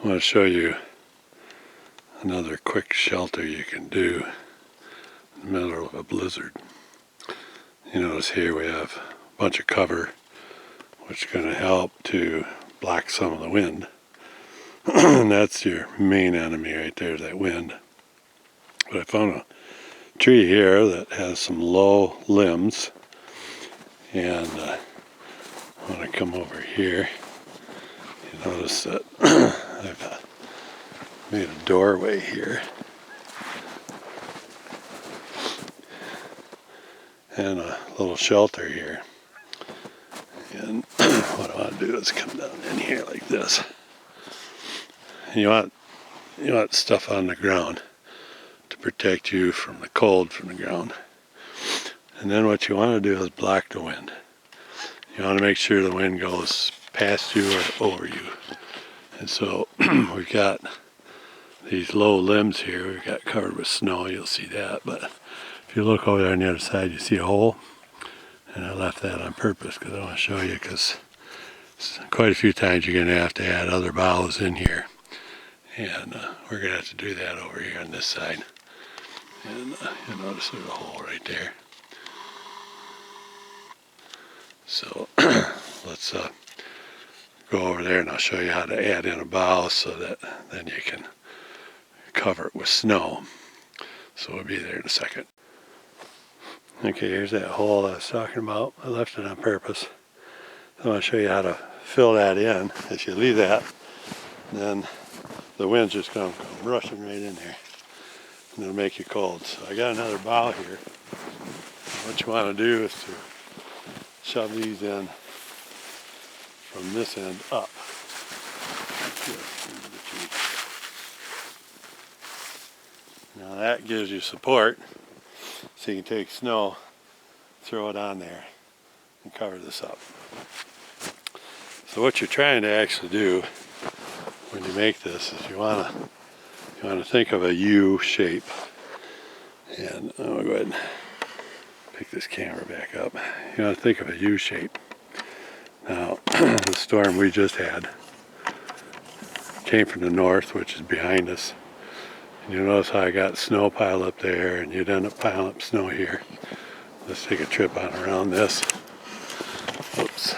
I want to show you another quick shelter you can do in the middle of a blizzard. You notice here we have a bunch of cover, which is going to help to block some of the wind. And that's your main enemy right there, that wind. But I found a tree here that has some low limbs, and I want to come over here. You notice that I've made a doorway here and a little shelter here. And what I want to do is come down in here like this. And you want stuff on the ground to protect you from the cold from the ground. And then what you want to do is block the wind. You want to make sure the wind goes past you or over you. And so we've got these low limbs here. We've got covered with snow. You'll see that. But if you look over there on the other side, you see a hole. And I left that on purpose because I want to show you, because quite a few times you're going to have to add other boughs in here. And we're going to have to do that over here on this side. And you'll notice there's a hole right there. So let's go over there and I'll show you how to add in a bough so that then you can cover it with snow. So we'll be there in a second. Okay, here's that hole I was talking about. I left it on purpose. I want to show you how to fill that in. If you leave that, then the wind's just going to come rushing right in there. And it'll make you cold. So I got another bough here. What you want to do is to shove these in from this end up. Now that gives you support, so you can take snow, throw it on there, and cover this up. So what you're trying to actually do when you make this is you want to think of a U shape. And I'm going to go ahead and pick this camera back up. You want to think of a U shape. Now, the storm we just had came from the north, which is behind us. And you'll notice how I got snow piled up there, and you'd end up piling up snow here. Let's take a trip on around this. Oops.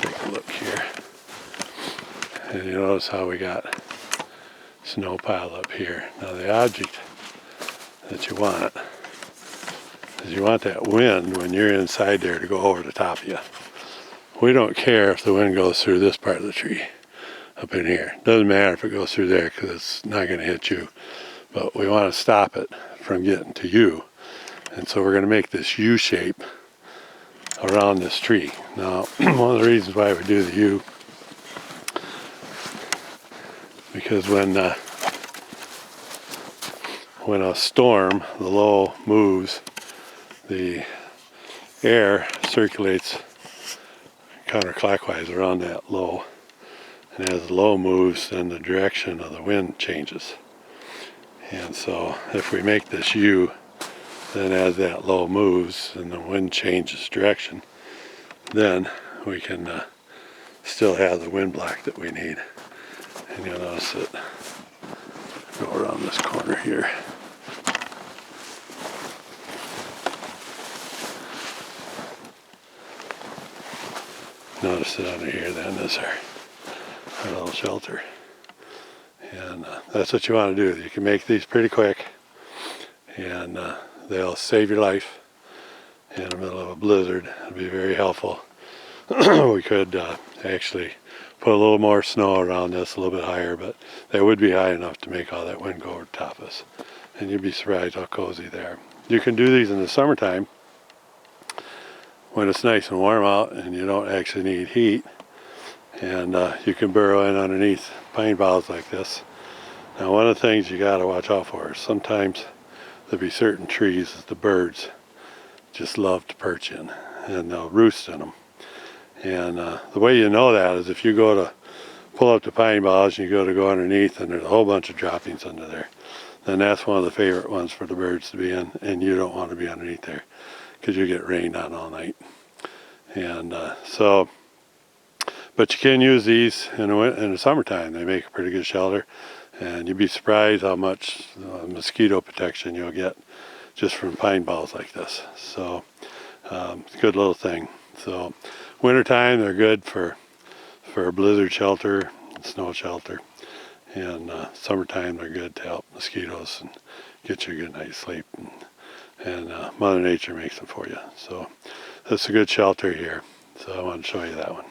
Take a look here. And you notice how we got snow piled up here. Now the object that you want is you want that wind when you're inside there to go over the top of you. We don't care if the wind goes through this part of the tree up in here. Doesn't matter if it goes through there because it's not going to hit you. But we want to stop it from getting to you. And so we're going to make this U shape around this tree. Now, one of the reasons why we do the U, because when a storm, the low moves, the air circulates counterclockwise around that low, and as the low moves, then the direction of the wind changes. And so if we make this U, then as that low moves and the wind changes direction, then we can still have the wind block that we need. And you'll notice it go around this corner here. Notice it under here then is our little shelter. And that's what you want to do. You can make these pretty quick, and they'll save your life in the middle of a blizzard. It'll be very helpful. We could actually put a little more snow around this, a little bit higher, but they would be high enough to make all that wind go over the top of us. And you'd be surprised how cozy they are. You can do these in the summertime when it's nice and warm out and you don't actually need heat. And you can burrow in underneath pine boughs like this. Now, one of the things you got to watch out for is sometimes there'll be certain trees that the birds just love to perch in, and they'll roost in them. And the way you know that is if you go to pull up the pine boughs and you go underneath and there's a whole bunch of droppings under there, then that's one of the favorite ones for the birds to be in, and you don't want to be underneath there because you get rained on all night. And but you can use these in the summertime. They make a pretty good shelter, and you'd be surprised how much mosquito protection you'll get just from pine boughs like this. So it's a good little thing. So wintertime they're good for blizzard shelter, snow shelter, and summertime they're good to help mosquitoes and get you a good night's sleep. And Mother Nature makes them for you. So that's a good shelter here. So I want to show you that one.